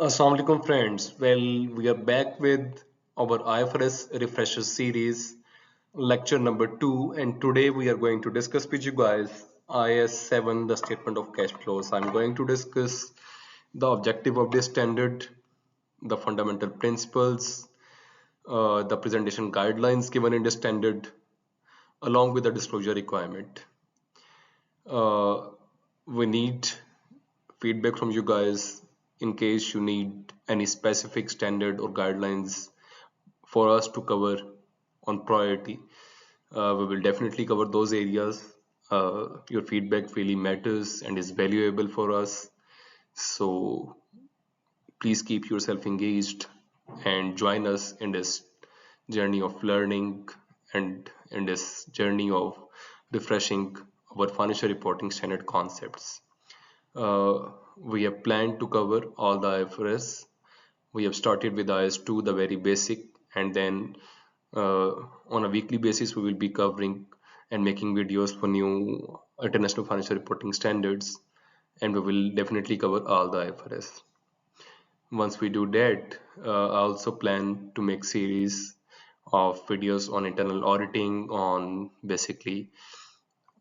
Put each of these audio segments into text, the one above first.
Assalamu alaikum friends. Well, we are back with our IFRS Refresher Series, lecture number 2, and today we are going to discuss with you guys IAS 7, the Statement of Cash Flows. I'm going to discuss the objective of this standard, the fundamental principles, the presentation guidelines given in the standard, along with the disclosure requirement. Uh, we need feedback from you guys in case you need any specific standard or guidelines for us to cover on priority. We will definitely cover those areas. Your feedback really matters and is valuable for us. So please keep yourself engaged and join us in this journey of learning and in this journey of refreshing our financial reporting standard concepts. We have planned to cover all the IFRS. We have started with IS2, the very basic, and then uh, on a weekly basis, we will be covering and making videos for new international financial reporting standards, and we will definitely cover all the IFRS. Once we do that, I also plan to make series of videos on internal auditing, on basically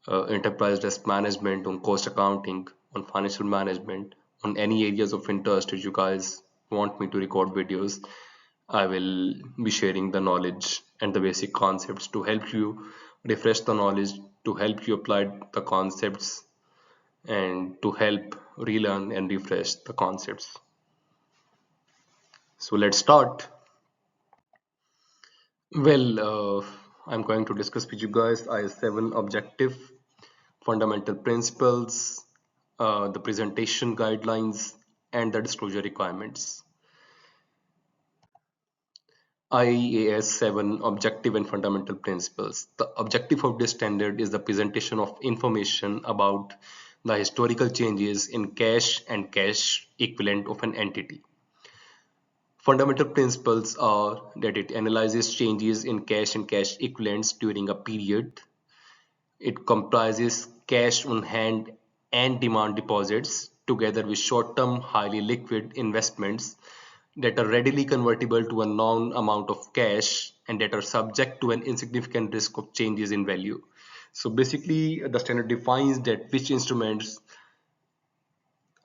enterprise risk management, on cost accounting, on financial management, on any areas of interest. If you guys want me to record videos, I will be sharing the knowledge and the basic concepts to help you refresh the knowledge, to help you apply the concepts, and to help relearn and refresh the concepts. So let's start. Well, I'm going to discuss with you guys IS7 objective, fundamental principles, the presentation guidelines, and the disclosure requirements. IAS 7 objective and fundamental principles. The objective of this standard is the presentation of information about the historical changes in cash and cash equivalent of an entity. Fundamental principles are that it analyzes changes in cash and cash equivalents during a period. It comprises cash on hand and demand deposits together with short-term, highly liquid investments that are readily convertible to a known amount of cash and that are subject to an insignificant risk of changes in value. So basically, the standard defines that which instruments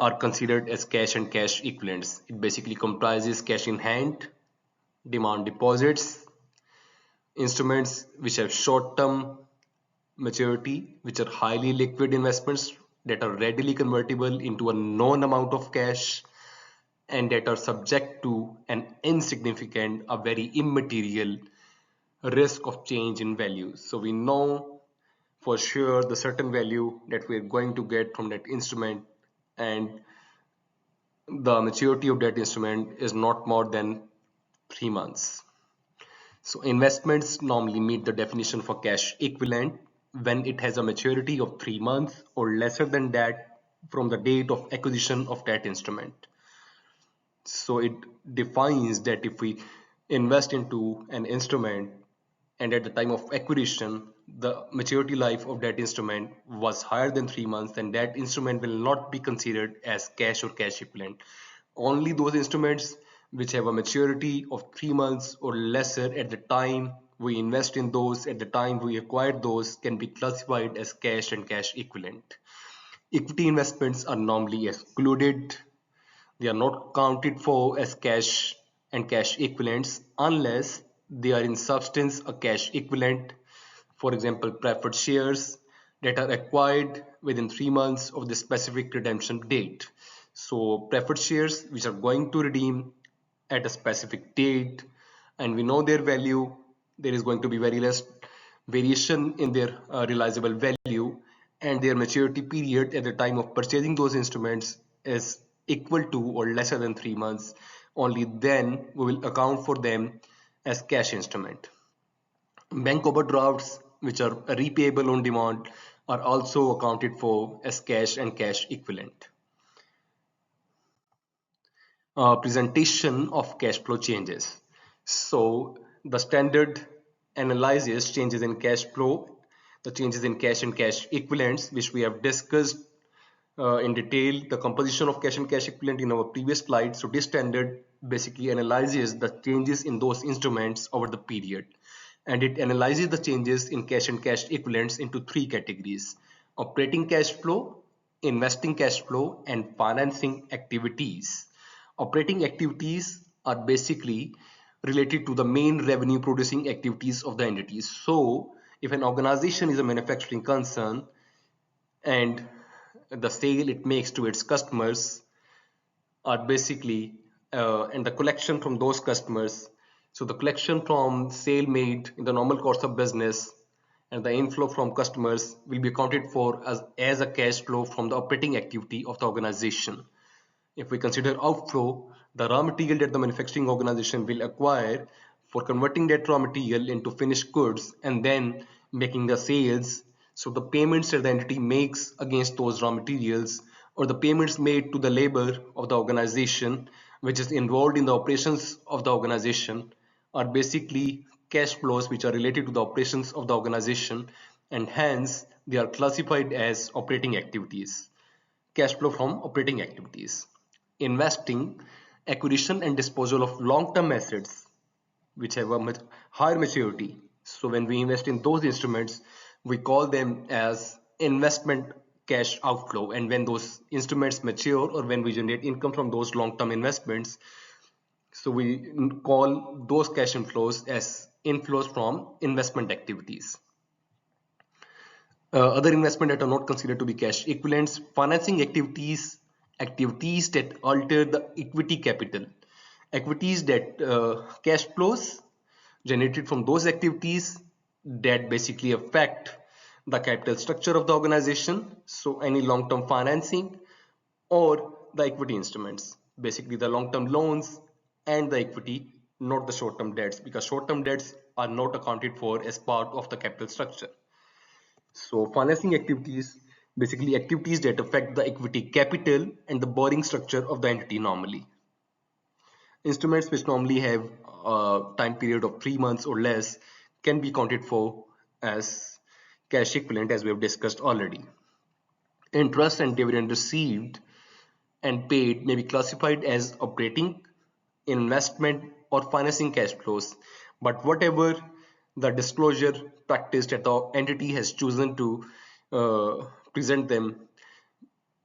are considered as cash and cash equivalents. It basically comprises cash in hand, demand deposits, instruments which have short-term maturity, which are highly liquid investments that are readily convertible into a known amount of cash and that are subject to an insignificant, a very immaterial risk of change in value. So we know for sure the certain value that we're going to get from that instrument, and the maturity of that instrument is not more than 3 months. So investments normally meet the definition for cash equivalent when it has a maturity of 3 months or lesser than that from the date of acquisition of that instrument. So it defines that if we invest into an instrument and at the time of acquisition, the maturity life of that instrument was higher than 3 months, then that instrument will not be considered as cash or cash equivalent. Only those instruments which have a maturity of 3 months or lesser at the time we invest in those, at the time we acquire those, can be classified as cash and cash equivalent. Equity investments are normally excluded. They are not counted for as cash and cash equivalents unless they are in substance a cash equivalent. For example, preferred shares that are acquired within 3 months of the specific redemption date. So preferred shares which are going to redeem at a specific date, and we know their value, there is going to be very less variation in their realizable value, and their maturity period at the time of purchasing those instruments is equal to or lesser than 3 months. Only then we will account for them as cash instrument. Bank overdrafts, which are repayable on demand, are also accounted for as cash and cash equivalent. Presentation of cash flow changes. So the standard analyzes changes in cash flow, the changes in cash and cash equivalents, which we have discussed in detail the composition of cash and cash equivalent in our previous slide. So this standard basically analyzes the changes in those instruments over the period, and it analyzes the changes in cash and cash equivalents into three categories: operating cash flow, investing cash flow, and financing activities. Operating activities are basically related to the main revenue producing activities of the entities. So if an organization is a manufacturing concern, and the sale it makes to its customers are basically and the collection from those customers, so the collection from sale made in the normal course of business and the inflow from customers will be accounted for as a cash flow from the operating activity of the organization. If we consider outflow, the raw material that the manufacturing organization will acquire for converting that raw material into finished goods and then making the sales, so the payments that the entity makes against those raw materials or the payments made to the labor of the organization which is involved in the operations of the organization are basically cash flows which are related to the operations of the organization, and hence they are classified as operating activities. Cash flow from operating activities. Investing, acquisition and disposal of long-term assets which have a much higher maturity. So when we invest in those instruments, we call them as investment cash outflow. And when those instruments mature or when we generate income from those long-term investments, so we call those cash inflows as inflows from investment activities. Other investment that are not considered to be cash equivalents, financing activities, activities that alter the equity capital, equities that cash flows generated from those activities that basically affect the capital structure of the organization. So any long-term financing or the equity instruments, basically the long-term loans and the equity, not the short-term debts, because short-term debts are not accounted for as part of the capital structure. So financing activities, basically activities that affect the equity capital and the borrowing structure of the entity normally. Instruments which normally have a time period of 3 months or less can be accounted for as cash equivalent, as we have discussed already. Interest and dividend received and paid may be classified as operating, investment or financing cash flows, but whatever the disclosure practice that the entity has chosen to present them,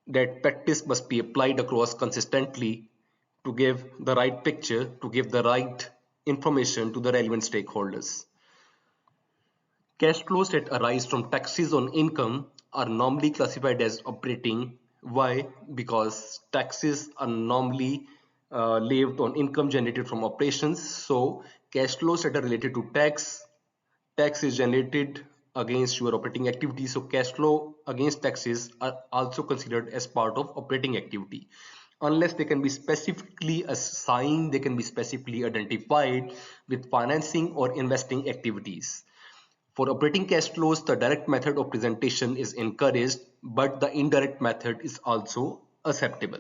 that practice must be applied across consistently to give the right picture, to give the right information to the relevant stakeholders. Cash flows that arise from taxes on income are normally classified as operating. Why? Because taxes are normally levied on income generated from operations. So cash flows that are related to tax is generated against your operating activity. So cash flow against taxes are also considered as part of operating activity. Unless they can be specifically assigned, they can be specifically identified with financing or investing activities. For operating cash flows, the direct method of presentation is encouraged, but the indirect method is also acceptable.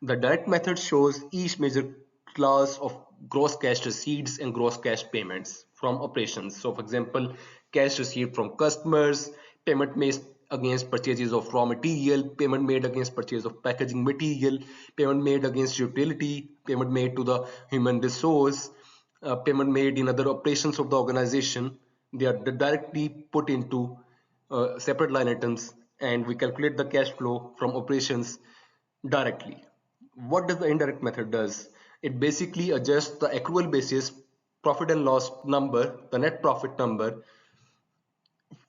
The direct method shows each major class of gross cash receipts and gross cash payments from operations. So for example, cash received from customers, payment made against purchases of raw material, payment made against purchase of packaging material, payment made against utility, payment made to the human resource, payment made in other operations of the organization. They are directly put into separate line items, and we calculate the cash flow from operations directly. What does the indirect method does? It basically adjusts the accrual basis profit and loss number, the net profit number,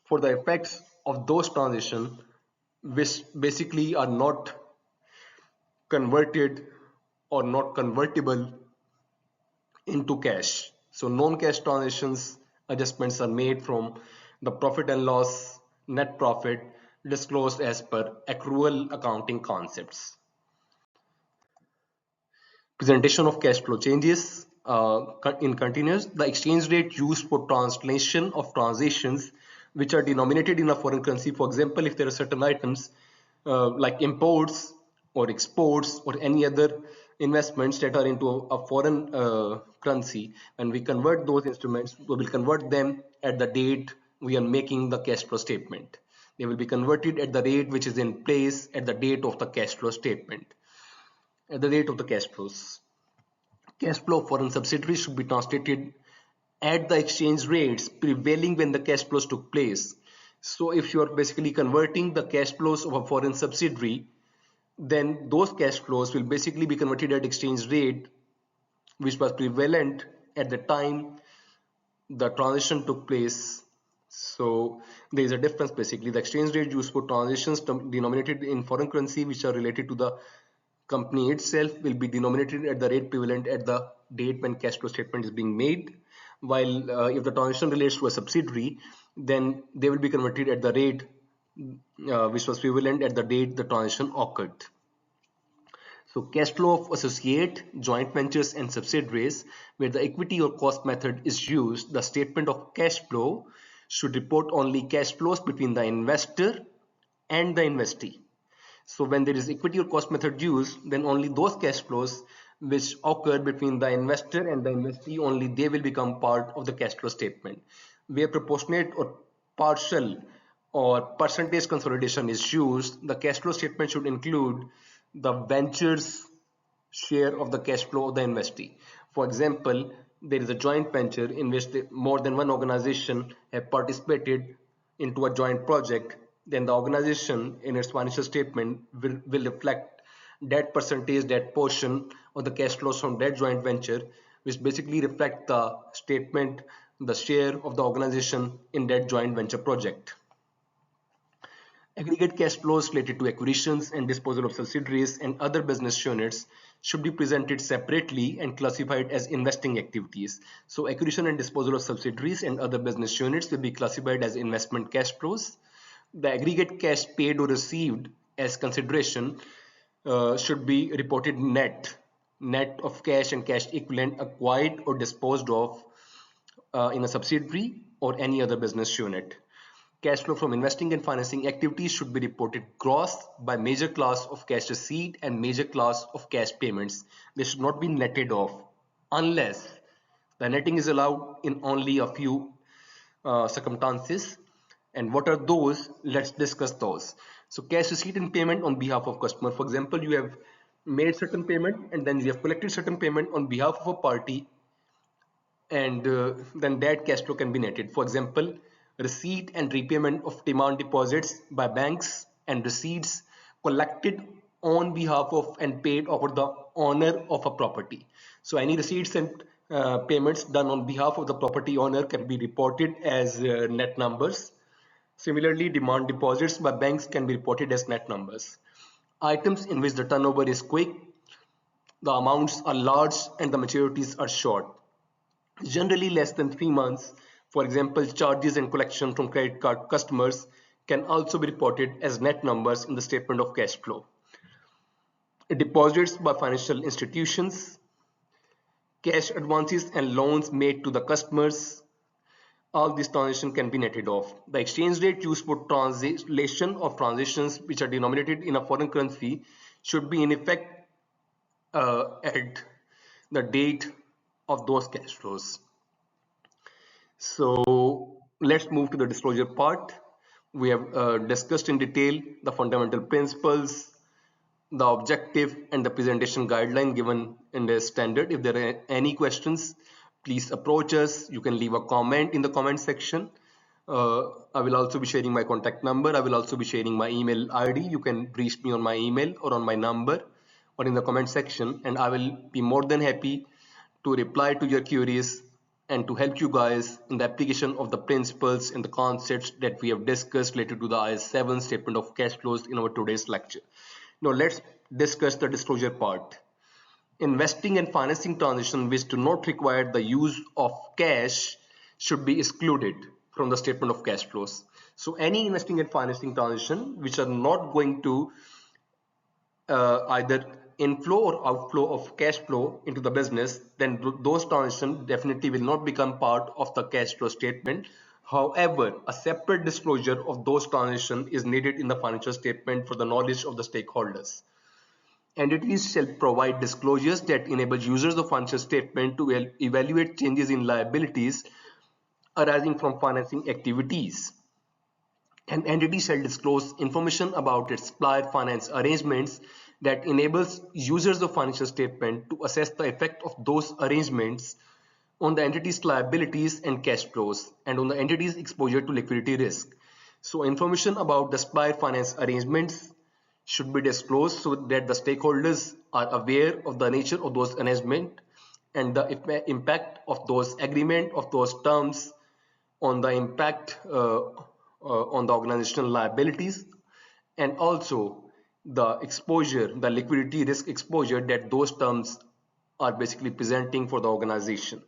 for the effects of those transactions which basically are not converted or not convertible into cash. So non-cash transactions adjustments are made from the profit and loss net profit disclosed as per accrual accounting concepts. Presentation of cash flow changes in continuous. The exchange rate used for translation of transactions which are denominated in a foreign currency. For example, if there are certain items like imports or exports or any other investments that are into a foreign currency, and we convert those instruments, we will convert them at the date we are making the cash flow statement. They will be converted at the rate which is in place at the date of the cash flow statement. At the date of the cash flows. Cash flow of foreign subsidiaries should be translated at the exchange rates prevailing when the cash flows took place. So if you are basically converting the cash flows of a foreign subsidiary, then those cash flows will basically be converted at exchange rate which was prevalent at the time the transition took place. So there is a difference basically. The exchange rate used for transactions denominated in foreign currency which are related to the company itself will be denominated at the rate prevalent at the date when cash flow statement is being made. While if the transaction relates to a subsidiary, then they will be converted at the rate which was prevalent at the date the transaction occurred. So cash flow of associate, joint ventures and subsidiaries where the equity or cost method is used, the statement of cash flow should report only cash flows between the investor and the investee. So when there is equity or cost method used, then only those cash flows which occur between the investor and the investee, only they will become part of the cash flow statement. Where proportionate or partial or percentage consolidation is used, the cash flow statement should include the venture's share of the cash flow of the investee. For example, there is a joint venture in which more than one organization have participated into a joint project, then the organization in its financial statement will reflect that percentage, that portion of the cash flows from that joint venture, which basically reflect the statement, the share of the organization in that joint venture project. Aggregate cash flows related to acquisitions and disposal of subsidiaries and other business units should be presented separately and classified as investing activities. So acquisition and disposal of subsidiaries and other business units will be classified as investment cash flows. The aggregate cash paid or received as consideration should be reported net of cash and cash equivalent acquired or disposed of in a subsidiary or any other business unit. Cash flow from investing and financing activities should be reported gross by major class of cash receipt and major class of cash payments. They should not be netted off unless the netting is allowed in only a few circumstances. And what are those? Let's discuss those. So cash receipt and payment on behalf of customer. For example, you have made certain payment and then you have collected certain payment on behalf of a party, and then that cash flow can be netted. For example, receipt and repayment of demand deposits by banks and receipts collected on behalf of and paid over the owner of a property. So any receipts and payments done on behalf of the property owner can be reported as net numbers. Similarly, demand deposits by banks can be reported as net numbers. Items in which the turnover is quick, the amounts are large and the maturities are short, generally less than 3 months. For example, charges and collection from credit card customers can also be reported as net numbers in the statement of cash flow. Deposits by financial institutions, cash advances and loans made to the customers, all these transactions can be netted off. The exchange rate used for translation of transactions which are denominated in a foreign currency should be in effect at the date of those cash flows. So let's move to the disclosure part. We have discussed in detail the fundamental principles, the objective and the presentation guideline given in the standard. If there are any questions, please approach us. You can leave a comment in the comment section. I will also be sharing my contact number. I will also be sharing my email ID. You can reach me on my email or on my number or in the comment section, and I will be more than happy to reply to your queries and to help you guys in the application of the principles and the concepts that we have discussed related to the IAS 7 statement of cash flows in our today's lecture. Now let's discuss the disclosure part. Investing and financing transactions which do not require the use of cash should be excluded from the statement of cash flows. So any investing and financing transaction which are not going to either inflow or outflow of cash flow into the business, then those transactions definitely will not become part of the cash flow statement. However, a separate disclosure of those transactions is needed in the financial statement for the knowledge of the stakeholders. Entities shall provide disclosures that enable users of financial statement to evaluate changes in liabilities arising from financing activities. An entity shall disclose information about its supplier finance arrangements that enables users of financial statement to assess the effect of those arrangements on the entity's liabilities and cash flows and on the entity's exposure to liquidity risk. So information about the supplier finance arrangements should be disclosed so that the stakeholders are aware of the nature of those arrangements and the impact of those agreement of those terms on the impact on the organizational liabilities, and also the exposure, the liquidity risk exposure that those terms are basically presenting for the organization.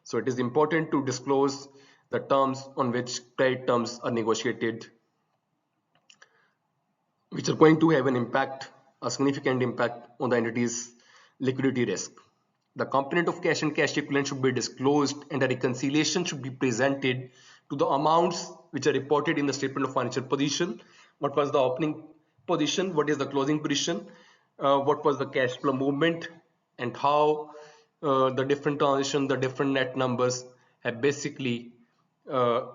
So it is important to disclose the terms on which credit terms are negotiated, which are going to have an impact, a significant impact on the entity's liquidity risk. The component of cash and cash equivalent should be disclosed and a reconciliation should be presented to the amounts which are reported in the statement of financial position. What was the opening position? What is the closing position? What was the cash flow movement? And how the different transitions, the different net numbers have basically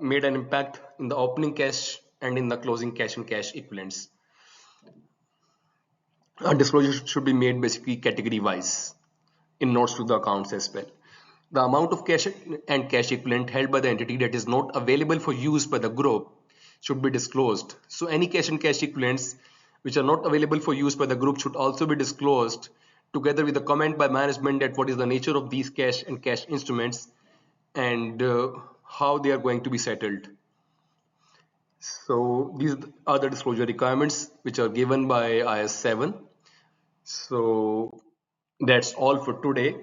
made an impact in the opening cash and in the closing cash and cash equivalents. Disclosure should be made basically category wise in notes to the accounts as well. The amount of cash and cash equivalent held by the entity that is not available for use by the group should be disclosed. So any cash and cash equivalents which are not available for use by the group should also be disclosed together with a comment by management that what is the nature of these cash and cash instruments and how they are going to be settled. So these are the disclosure requirements which are given by IAS 7. So that's all for today.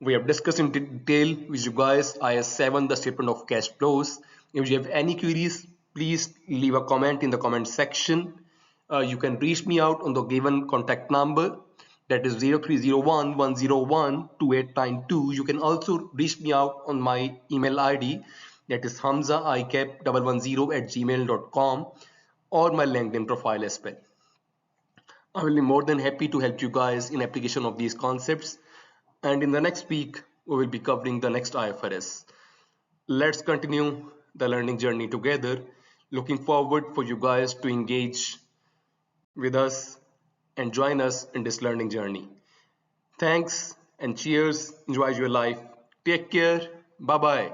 We have discussed in detail with you guys IAS 7, the statement of cash flows. If you have any queries, please leave a comment in the comment section. You can reach me out on the given contact number, that is 0301 101 2892. You can also reach me out on my email ID, that is hamzaicap110@gmail.com, or my LinkedIn profile as well. I will be more than happy to help you guys in application of these concepts. And in the next week, we will be covering the next IFRS. Let's continue the learning journey together. Looking forward for you guys to engage with us and join us in this learning journey. Thanks and cheers. Enjoy your life. Take care. Bye bye.